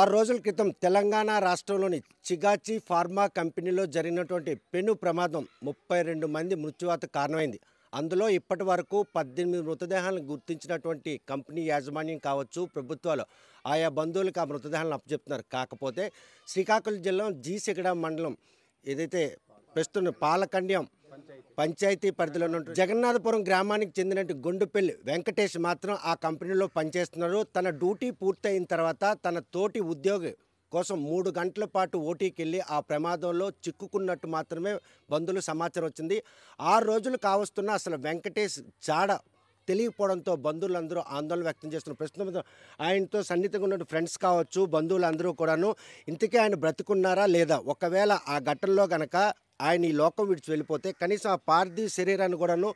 6 రోజుల క్రితం తెలంగాణ రాష్ట్రంలోని చిగాచి ఫార్మా కంపెనీలో జరిగినటువంటి పెను ప్రమాదం 32 మంది మృత్యువాతకు కారణమైంది. అందులో ఇప్పటి వరకు 18 మృతదేహాలను గుర్తించినటువంటి కంపెనీ యాజమాన్యం కావచ్చు, ప్రభుత్వాలు ఆయా బంధువులకు ఆ మృతదేహాలను అప్పచెప్తున్నారు. కాకపోతే శ్రీకాకుళం జిల్లా జీసిగడ మండలం ఏదైతే ప్రస్తుతం పాలకండ్యం పంచాయతీ పరిధిలో ఉన్న జగన్నాథపురం గ్రామానికి చెందినటువంటి గొండుపల్లి వెంకటేష్ మాత్రం ఆ కంపెనీలో పనిచేస్తున్నారు. తన డ్యూటీ పూర్తయిన తర్వాత తన తోటి ఉద్యోగి కోసం 3 గంటల పాటు ఓటీకి వెళ్ళి ఆ ప్రమాదంలో చిక్కుకున్నట్టు మాత్రమే బంధువులు సమాచారం వచ్చింది. 6 రోజులు కావస్తున్నా అసలు వెంకటేష్ జాడ తెలియకపోవడంతో బంధువులందరూ ఆందోళన వ్యక్తం చేస్తున్నారు. ప్రస్తుతం ఆయనతో సన్నిహితంగా ఉన్న ఫ్రెండ్స్ కావచ్చు, బంధువులందరూ కూడాను ఇంతకీ ఆయన బ్రతుకున్నారా లేదా, ఒకవేళ ఆ ఘటనలో కనుక ఆయన ఈ లోకం విడిచి వెళ్ళిపోతే కనీసం ఆ పార్థివ శరీరాన్ని కూడాను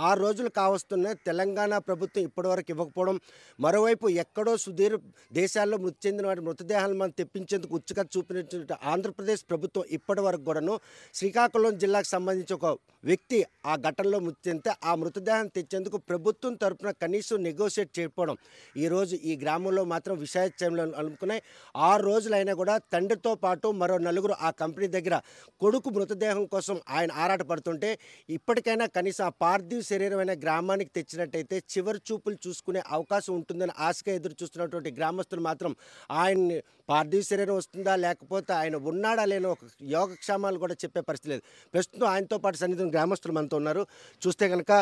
6 రోజులు కావస్తున్న తెలంగాణ ప్రభుత్వం ఇప్పటివరకు ఇవ్వకపోవడం, మరోవైపు ఎక్కడో సుదీర్ దేశాల్లో మృతి చెందిన వాటి మృతదేహాలను మనం తెప్పించేందుకు ఉత్సుకత చూపిన ఆంధ్రప్రదేశ్ ప్రభుత్వం ఇప్పటి వరకు కూడాను శ్రీకాకుళం జిల్లాకు సంబంధించి ఒక వ్యక్తి ఆ ఘటనలో మృతి చెందితే ఆ మృతదేహాన్ని తెచ్చేందుకు ప్రభుత్వం తరఫున కనీసం నెగోషియేట్ చేయకపోవడం ఈరోజు ఈ గ్రామంలో మాత్రం విషాదం అనుకున్నాయి. 6 రోజులైనా కూడా తండ్రితో పాటు మరో 4 ఆ కంపెనీ దగ్గర కొడుకు మృతదేహం కోసం ఆయన ఆరాటపడుతుంటే ఇప్పటికైనా కనీసం ఆ పార్థివ శరీరమైన గ్రామానికి తెచ్చినట్టయితే చివరి చూపులు చూసుకునే అవకాశం ఉంటుందని ఆశగా ఎదురు చూస్తున్నటువంటి గ్రామస్తులు మాత్రం ఆయన్ని పార్థివ శరీరం వస్తుందా లేకపోతే ఆయన ఉన్నాడా లేని ఒక యోగక్షేమాలు కూడా చెప్పే పరిస్థితి లేదు. ప్రస్తుతం ఆయనతో పాటు సన్నిహితం గ్రామస్తులు మనతో ఉన్నారు. చూస్తే కనుక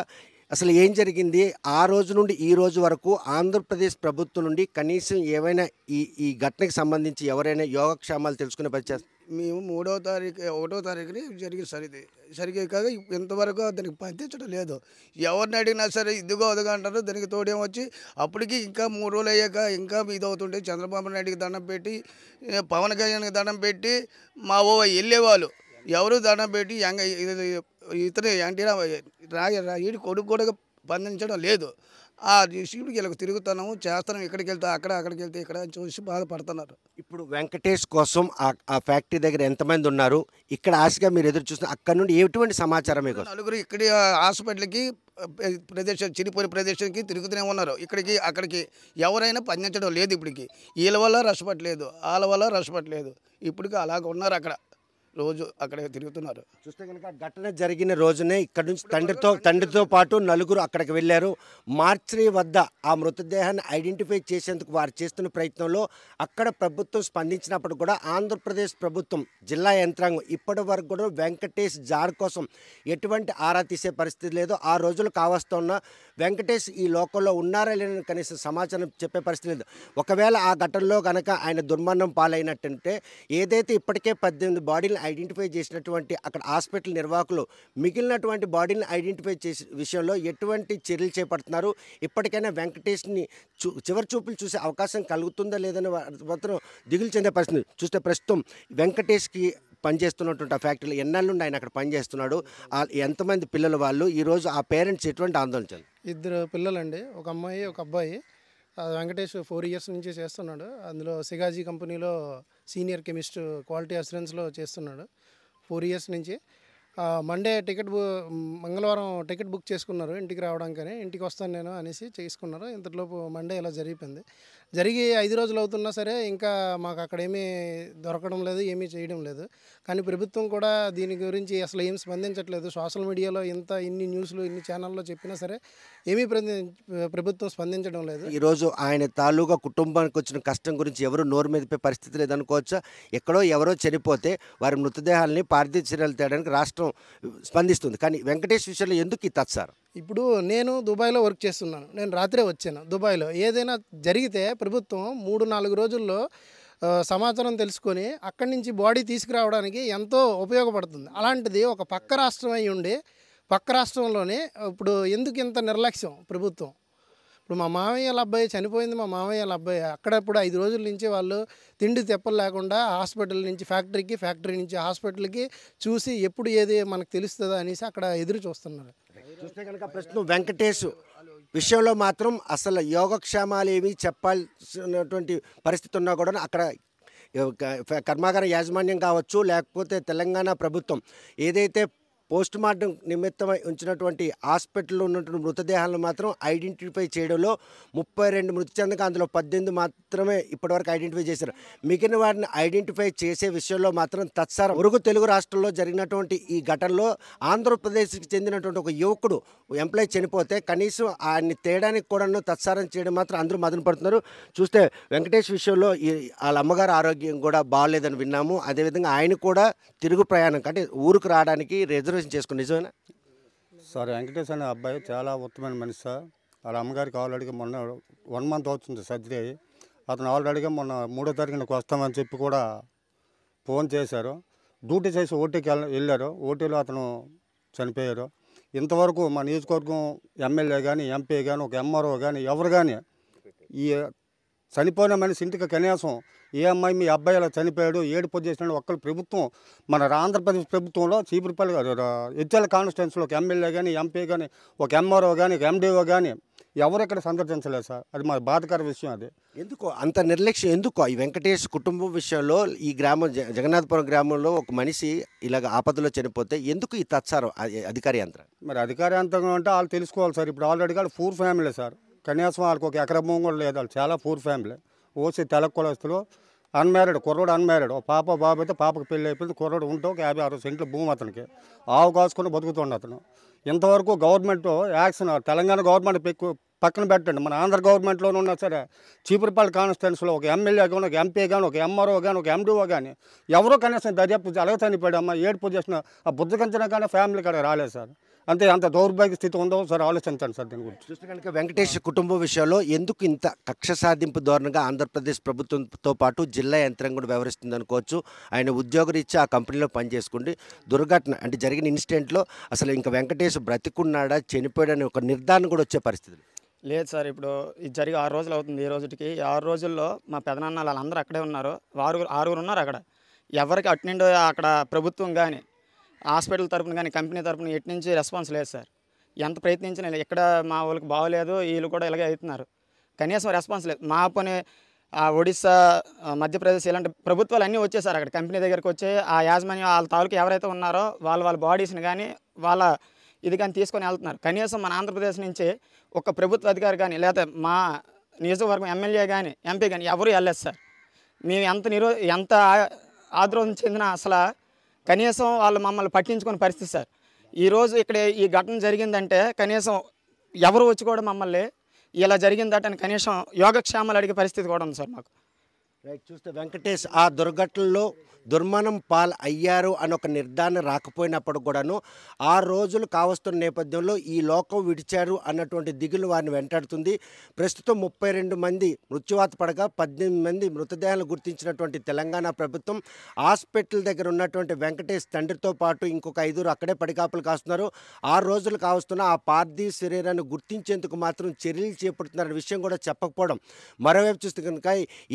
అసలు ఏం జరిగింది, ఆ రోజు నుండి ఈ రోజు వరకు ఆంధ్రప్రదేశ్ ప్రభుత్వం నుండి కనీసం ఏవైనా ఈ ఘటనకు సంబంధించి ఎవరైనా యోగక్షేమాలు తెలుసుకునే పరిస్థితి? మేము 3వ తారీఖు 1వ తారీఖుని జరిగింది సార్. ఇది సరిగ్గా ఇంతవరకు దానికి పంపించడం లేదు. ఎవరిని అడిగినా సరే ఇదిగో అదిగో అంటారు. దానికి తోడేమొచ్చి అప్పటికి ఇంకా 3 రోజులు అయ్యాక ఇంకా ఇదవుతుంటే చంద్రబాబు నాయుడికి దండం పెట్టి, పవన్ కళ్యాణ్కి దండం పెట్టి మా వెళ్ళేవాళ్ళు ఎవరు దండం పెట్టి ఇతను ఈడి కొడుకు కూడా స్పందించడం లేదు. ఆ శివుడికి వీళ్ళకి తిరుగుతున్నాము చేస్తున్నాం, ఇక్కడికి వెళ్తే అక్కడికి వెళ్తే ఇక్కడ చూసి బాధపడుతున్నారు. ఇప్పుడు వెంకటేష్ కోసం ఆ ఫ్యాక్టరీ దగ్గర ఎంతమంది ఉన్నారు, ఇక్కడ ఆశగా మీరు ఎదురు చూస్తున్నారు, అక్కడ నుండి ఎటువంటి సమాచారం మీకు? 4 ఇక్కడి హాస్పిటల్కి ప్రదేశం చిరిపోయిన ప్రదేశానికి తిరుగుతూనే ఉన్నారు. ఇక్కడికి అక్కడికి ఎవరైనా స్పందించడం లేదు. ఇప్పటికి వీళ్ళ వల్ల రషపట్లేదు, వాళ్ళ వల్ల రషపట్లేదు. ఇప్పటికి అలాగ ఉన్నారు. అక్కడ రోజు అక్కడ తిరుగుతున్నారు. చూస్తే కనుక ఘటన జరిగిన రోజునే ఇక్కడ నుంచి తండ్రితో పాటు 4 అక్కడికి వెళ్ళారు. మార్చరీ వద్ద ఆ మృతదేహాన్ని ఐడెంటిఫై చేసేందుకు వారు చేస్తున్న ప్రయత్నంలో అక్కడ ప్రభుత్వం స్పందించినప్పుడు కూడా ఆంధ్రప్రదేశ్ ప్రభుత్వం జిల్లా యంత్రాంగం ఇప్పటి వరకు కూడా వెంకటేష్ జాడ్ కోసం ఎటువంటి ఆరా తీసే పరిస్థితి లేదు. 6 రోజులు కావస్తున్న వెంకటేష్ ఈ లోకంలో ఉన్నారా లేని కనీసం సమాచారం చెప్పే పరిస్థితి లేదు. ఒకవేళ ఆ ఘటనలో కనుక ఆయన దుర్మరణం పాలైనట్టంటే ఏదైతే ఇప్పటికే 18 బాడీలు ఐడెంటిఫై చేసినటువంటి అక్కడ హాస్పిటల్ నిర్వాహకులు మిగిలినటువంటి బాడీని ఐడెంటిఫై చేసే విషయంలో ఎటువంటి చర్యలు చేపడుతున్నారు, ఇప్పటికైనా వెంకటేష్ని చివరి చూపులు చూసే అవకాశం కలుగుతుందా లేదని మాత్రం దిగులు చెందే పరిస్థితి. చూస్తే ప్రస్తుతం వెంకటేష్కి పనిచేస్తున్నటువంటి ఆ ఫ్యాక్టరీలో ఎన్నాళ్ళ నుండి ఆయన అక్కడ పనిచేస్తున్నాడు, ఎంతమంది పిల్లలు వాళ్ళు, ఈరోజు ఆ పేరెంట్స్ ఎటువంటి ఆందోళన చెందారు? 2 పిల్లలండి, ఒక అమ్మాయి ఒక అబ్బాయి. వెంకటేష్ 4 ఇయర్స్ నుంచి చేస్తున్నాడు. అందులో సిగాజీ కంపెనీలో సీనియర్ కెమిస్ట్ క్వాలిటీ అసూరెన్స్లో చేస్తున్నాడు 4 ఇయర్స్ నుంచి. మండే మంగళవారం టికెట్ బుక్ చేసుకున్నారు ఇంటికి రావడానికని. ఇంటికి వస్తాను నేను అనేసి చేసుకున్నారు. ఇంతలోపు మండే ఇలా జరిగి 5 రోజులు అవుతున్నా సరే ఇంకా మాకు అక్కడ ఏమీ దొరకడం లేదు, ఏమీ చేయడం లేదు. కానీ ప్రభుత్వం కూడా దీని గురించి అసలు ఏం స్పందించట్లేదు. సోషల్ మీడియాలో ఇన్ని న్యూస్లు ఇన్ని ఛానల్లో చెప్పినా సరే ఏమీ ప్రభుత్వం స్పందించడం లేదు. ఈరోజు ఆయన తాలూకా కుటుంబానికి వచ్చిన కష్టం గురించి ఎవరు నోరు మెదిపే పరిస్థితి లేదనుకోవచ్చా? ఎక్కడో ఎవరో చనిపోతే వారి మృతదేహాలని పార్థివ శరీరాలు తేయడానికి రాష్ట్రం స్పందిస్తుంది, కానీ వెంకటేష్ విషయంలో ఎందుకు ఈ తత్సారు? ఇప్పుడు నేను దుబాయ్లో వర్క్ చేస్తున్నాను. నేను రాత్రే వచ్చాను దుబాయ్లో. ఏదైనా జరిగితే ప్రభుత్వం 3-4 రోజుల్లో సమాచారం తెలుసుకొని అక్కడి నుంచి బాడీ తీసుకురావడానికి ఎంతో ఉపయోగపడుతుంది. అలాంటిది ఒక పక్క రాష్ట్రం అయి ఉండి పక్క రాష్ట్రంలోనే ఇప్పుడు ఎందుకు ఇంత నిర్లక్ష్యం ప్రభుత్వం? ఇప్పుడు మా మామయ్య వాళ్ళ అబ్బాయి చనిపోయింది. మా మామయ్య వాళ్ళ అబ్బాయి అక్కడప్పుడు 5 రోజుల నుంచి వాళ్ళు తిండి తెప్పలు లేకుండా హాస్పిటల్ నుంచి ఫ్యాక్టరీకి, ఫ్యాక్టరీ నుంచి హాస్పిటల్కి చూసి ఎప్పుడు ఏది మనకు తెలుస్తుందో అనేసి అక్కడ ఎదురు చూస్తున్నారు. చూస్తే కనుక ప్రస్తుతం వెంకటేష్ విషయంలో మాత్రం అసలు యోగక్షేమాలు ఏమి చెప్పాల్సినటువంటి పరిస్థితి ఉన్నా కూడా అక్కడ కర్మాగార యాజమాన్యం కావచ్చు, లేకపోతే తెలంగాణ ప్రభుత్వం ఏదైతే పోస్ట్ మార్టం నిమిత్తమై ఉంచినటువంటి హాస్పిటల్లో ఉన్నటువంటి మృతదేహాలను మాత్రం ఐడెంటిఫై చేయడంలో 32 మృతి చెందగా అందులో 18 మాత్రమే ఇప్పటివరకు ఐడెంటిఫై చేశారు. మిగిలిన వారిని ఐడెంటిఫై చేసే విషయంలో మాత్రం తత్సరం పొరుగు తెలుగు రాష్ట్రాల్లో జరిగినటువంటి ఈ ఘటనలో ఆంధ్రప్రదేశ్కి చెందినటువంటి ఒక యువకుడు ఎంప్లాయ్ చనిపోతే కనీసం ఆయన్ని తేయడానికి కూడా తత్సారం చేయడం మాత్రం అందరూ మదన పడుతున్నారు. చూస్తే వెంకటేష్ విషయంలో వాళ్ళ అమ్మగారు ఆరోగ్యం కూడా బాగాలేదని విన్నాము. అదేవిధంగా ఆయన కూడా తిరుగు ప్రయాణం అంటే ఊరికి రావడానికి రిజర్వేషన్ చేసుకుని నిజమేనా సార్? వెంకటేష్ అనే అబ్బాయి చాలా ఉత్తమైన మనిషి సార్. వాళ్ళ అమ్మగారికి ఆల్రెడీగా మొన్న 1 మంత్ అవుతుంది సర్జరీ అయ్యి. అతను ఆల్రెడీగా మొన్న 3వ తారీఖునకు వస్తామని చెప్పి కూడా ఫోన్ చేశారు. డ్యూటీ చేసి ఓటీకి వెళ్ళారు. ఓటీలో అతను చనిపోయారు. ఇంతవరకు మా నియోజకవర్గం ఎమ్మెల్యే కానీ ఎంపీ కానీ ఒక ఎంఆర్ఓ కానీ ఎవరు కానీ ఈ చనిపోయిన మనిషి ఇంటికి కనీసం ఏ అమ్మాయి మీ అబ్బాయి ఇలా చనిపోయాడు ఏడుపు చేసినాడు ఒక్కరు ప్రభుత్వం మన ఆంధ్రప్రదేశ్ ప్రభుత్వంలో చీపురుపల్లి హెచ్ఎల్ కాన్స్టిట్యున్సీలో ఒక ఎమ్మెల్యే కానీ ఎంపీ కానీ ఒక ఎంఆర్ఓ కానీ ఒక ఎండిఓ కానీ ఎవరు ఇక్కడ సందర్శించలేదు సార్. అది మా బాధకర విషయం. అది ఎందుకో అంత నిర్లక్ష్యం ఎందుకో ఈ వెంకటేష్ కుటుంబం విషయంలో ఈ గ్రామం జగన్నాథపురం గ్రామంలో ఒక మనిషి ఇలాగ ఆపదలో చనిపోతే ఎందుకు ఈ తత్సారం అధికారి యంత్రం? మరి అధికారి యంత్రం అంటే వాళ్ళు తెలుసుకోవాలి సార్. ఇప్పుడు ఆల్రెడీ వాళ్ళు పూర్ ఫ్యామిలీ సార్. కనీసం వాళ్ళకి ఒక ఎకరం భూమి కూడా లేదు. వాళ్ళు చాలా పూర్ ఫ్యామిలీ. ఓసి తెల కులస్తులు, అన్మ్యారీడ్ కుర్రోడు అన్మ్యారీడ్. ఒక పాప బాబు అయితే పాపకు పెళ్ళి అయిపోయింది. కుర్రోడు ఉంటే ఒక 50-60 సెంట్ల భూమి అతనికి ఆవు కాసుకొని బతుకుతుండే అతను. ఇంతవరకు గవర్నమెంట్ యాక్షన్ తెలంగాణ గవర్నమెంట్ పక్కన పెట్టండి, మన ఆంధ్ర గవర్నమెంట్లోనే ఉన్నా సరే చీపురుపల్లి కాన్స్టిట్యున్సీలో ఒక ఎమ్మెల్యే కానీ ఒక ఎంపీ కానీ ఒక ఎంఆర్ఓ కానీ ఒక ఎండిఓ కానీ ఎవరో కనీసం దర్యాప్తు అలాగే చనిపోయాడు అమ్మ ఏడుపు చేసిన ఆ బుద్ధకంచన కానీ ఫ్యామిలీ కాడ రాలేదు సార్. అంతే అంత దౌర్భాగ్య స్థితి ఉందో సార్ ఆలోచించండి సార్ దీని గురించి. చూస్తే కనుక వెంకటేష్ కుటుంబం విషయంలో ఎందుకు ఇంత కక్ష సాధింపు ధోరణిగా ఆంధ్రప్రదేశ్ ప్రభుత్వంతో పాటు జిల్లా యంత్రం కూడా వ్యవహరిస్తుంది అనుకోవచ్చు. ఆయన ఉద్యోగరీత్యా ఆ కంపెనీలో పనిచేసుకుంటే దుర్ఘటన అంటే జరిగిన ఇన్సిడెంట్లో అసలు ఇంకా వెంకటేష్ బ్రతికున్నాడా చనిపోయాడని ఒక నిర్ధారణ కూడా వచ్చే పరిస్థితి లేదు సార్. ఇప్పుడు ఇది జరిగి 6 రోజులు అవుతుంది. ఈ రోజుకి 6 రోజుల్లో మా పెదనాన్న వాళ్ళందరూ అక్కడే ఉన్నారు. 6 ఉన్నారు అక్కడ. ఎవరికి అటు నుండి అక్కడ ప్రభుత్వం కానీ హాస్పిటల్ తరపున కానీ కంపెనీ తరపున ఎటు నుంచి రెస్పాన్స్ లేదు సార్. ఎంత ప్రయత్నించినా ఇక్కడ మా వాళ్ళకి బాగోలేదు వీళ్ళు కూడా ఇలాగే అవుతున్నారు. కనీసం రెస్పాన్స్ లేదు. మా పని ఒడిస్సా మధ్యప్రదేశ్ ఇలాంటి ప్రభుత్వాలు అన్నీ వచ్చేసారు అక్కడ కంపెనీ దగ్గరికి వచ్చి ఆ యాజమాన్యం వాళ్ళ తాలూకు ఎవరైతే ఉన్నారో వాళ్ళ బాడీస్ని కానీ వాళ్ళ ఇది కానీ తీసుకొని వెళ్తున్నారు. కనీసం మన ఆంధ్రప్రదేశ్ నుంచి ఒక ప్రభుత్వ అధికారి కానీ లేదా మా నియోజకవర్గం ఎమ్మెల్యే కానీ ఎంపీ కానీ ఎవరు వెళ్ళలేదు సార్. మేము ఎంత ఆందోళన చెందినా అసలు కనీసం వాళ్ళు మమ్మల్ని పట్టించుకునే పరిస్థితి సార్. ఈరోజు ఇక్కడ ఈ ఘటన జరిగిందంటే కనీసం ఎవరు వచ్చి కూడా మమ్మల్ని ఇలా జరిగిందట అని కనీసం యోగక్షేమాలు అడిగే పరిస్థితి కూడా ఉంది సార్ మాకు. రైట్. చూస్తే వెంకటేష్ ఆ దుర్ఘటనలో దుర్మరణం పాలు అయ్యారు అని ఒక నిర్ధారణ రాకపోయినప్పుడు కూడాను 6 రోజులు కావస్తున్న నేపథ్యంలో ఈ లోకం విడిచారు అన్నటువంటి దిగులు వారిని వెంటాడుతుంది. ప్రస్తుతం 32 మంది మృత్యువాత పడగా 18 మంది మృతదేహాలు గుర్తించినటువంటి తెలంగాణ ప్రభుత్వం హాస్పిటల్ దగ్గర ఉన్నటువంటి వెంకటేష్ తండ్రితో పాటు ఇంకొక 5 అక్కడే పడికాపులు కాస్తున్నారు. 6 రోజులు కావస్తున్న ఆ పార్థివ శరీరాన్ని గుర్తించేందుకు మాత్రం చర్యలు చేపడుతున్నారనే విషయం కూడా చెప్పకపోవడం. మరోవైపు చూస్తే కనుక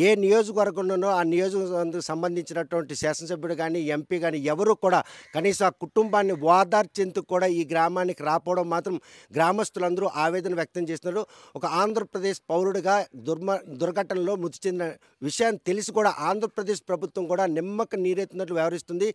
ఏ నియోజకవర్గంలోనో ఆ నియోజకవర్గానికి సంబంధించినటువంటి శాసనసభ్యుడు కానీ ఎంపీ కానీ ఎవరు కూడా కనీసం ఆ కుటుంబాన్ని ఓదార్చేందుకు కూడా ఈ గ్రామానికి రాపోవడం మాత్రం గ్రామస్తులందరూ ఆవేదన వ్యక్తం చేస్తున్నారు. ఒక ఆంధ్రప్రదేశ్ పౌరుడిగా దుర్ఘటనలో మృతి చెందిన విషయాన్ని తెలిసి కూడా ఆంధ్రప్రదేశ్ ప్రభుత్వం కూడా నిమ్మక నీరెత్తినట్లు వ్యవహరిస్తుంది.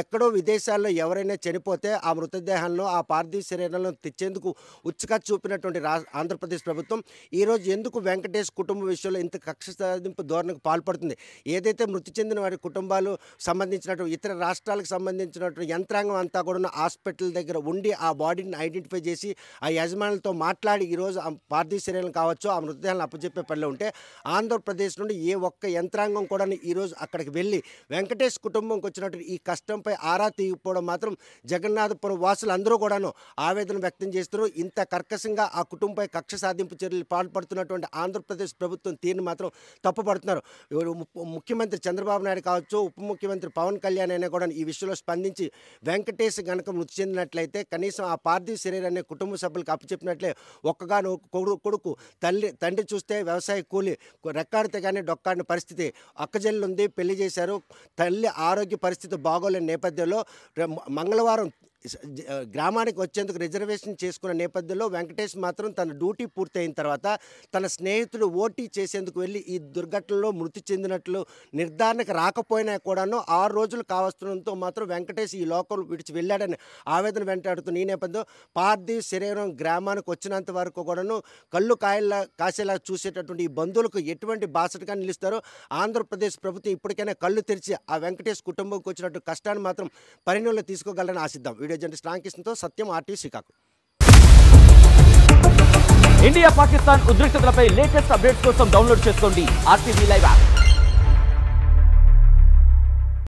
ఎక్కడో విదేశాల్లో ఎవరైనా చనిపోతే ఆ మృతదేహాలను ఆ పార్థివ శరీరాలను తెచ్చేందుకు ఉత్సుకత చూపినటువంటి ఆంధ్రప్రదేశ్ ప్రభుత్వం ఈరోజు ఎందుకు వెంకటేష్ కుటుంబ విషయంలో ఇంత కక్ష సాధింపు ధోరణికి పాల్పడుతుంది? ఏదైతే మృతి చెందిన వారి కుటుంబాలు సంబంధించినటువంటి ఇతర రాష్ట్రాలకు సంబంధించినటువంటి యంత్రాంగం అంతా కూడా హాస్పిటల్ దగ్గర ఉండి ఆ బాడీని ఐడెంటిఫై చేసి ఆ యజమానులతో మాట్లాడి ఈరోజు ఆ పార్థివ శరీరం కావచ్చు ఆ మృతదేహాలను అప్పచెప్పే పనిలో ఉంటే ఆంధ్రప్రదేశ్ నుండి ఏ ఒక్క యంత్రాంగం కూడా ఈరోజు అక్కడికి వెళ్ళి వెంకటేష్ కుటుంబంకి వచ్చినటువంటి ఈ కష్టంపై ఆరా తీయకపోవడం మాత్రం జగన్నాథపురం వాసులు అందరూ కూడాను ఆవేదన వ్యక్తం చేస్తున్నారు. ఇంత కర్కశంగా ఆ కుటుంబంపై కక్ష సాధింపు చర్యలు పాల్పడుతున్నటువంటి ఆంధ్రప్రదేశ్ ప్రభుత్వం తీరుని మాత్రం తప్పుపడుతున్నారు. ముఖ్యమంత్రి చంద్రబాబు నాయుడు కావచ్చు ఉప ముఖ్యమంత్రి పవన్ కళ్యాణ్ అయినా కూడా ఈ విషయంలో స్పందించి వెంకటేష్ గనక మృతి చెందినట్లయితే కనీసం ఆ పార్థివ శరీరాన్ని కుటుంబ సభ్యులకు అప్పచెప్పినట్లే ఒక్కగాను కొడుకు తండ్రి చూస్తే వ్యవసాయ కూలి రెక్కాడితే కానీ డొక్కాడిన పరిస్థితి. అక్కజల్లు ఉంది, పెళ్లి చేశారు, తల్లి ఆరోగ్య పరిస్థితి బాగోలేని నేపథ్యంలో మంగళవారం గ్రామానికి వచ్చేందుకు రిజర్వేషన్ చేసుకున్న నేపథ్యంలో వెంకటేష్ మాత్రం తన డ్యూటీ పూర్తయిన తర్వాత తన స్నేహితుడు ఓటీ చేసేందుకు వెళ్ళి ఈ దుర్ఘటనలో మృతి చెందినట్లు నిర్ధారణకు రాకపోయినా కూడాను 6 రోజులు కావస్తుండడంతో మాత్రం వెంకటేష్ ఈ లోకం విడిచి వెళ్ళాడని ఆవేదన వెంటాడుతున్న ఈ నేపథ్యంలో పార్థివ్ శరీరం గ్రామానికి వచ్చినంత వరకు కూడాను కళ్ళు కాసేలా చూసేటటువంటి ఈ బంధువులకు ఎటువంటి బాసటగా నిలుస్తారో ఆంధ్రప్రదేశ్ ప్రభుత్వం ఇప్పటికైనా కళ్ళు తెరిచి ఆ వెంకటేష్ కుటుంబంకి వచ్చినట్టు కష్టాన్ని మాత్రం పరిగణనలో తీసుకోగలరని ఆశిద్దాం. వీడియో జర్నలిస్ట్ రామకృష్ణతో సత్యం, ఆర్టీవీ శ్రీకాకుళం. ఇండియా పాకిస్తాన్ ఉద్రిక్తతలపై లేటెస్ట్ అప్డేట్స్ కోసం డౌన్లోడ్ చేసుకోండి RTV లైవ్ యాప్.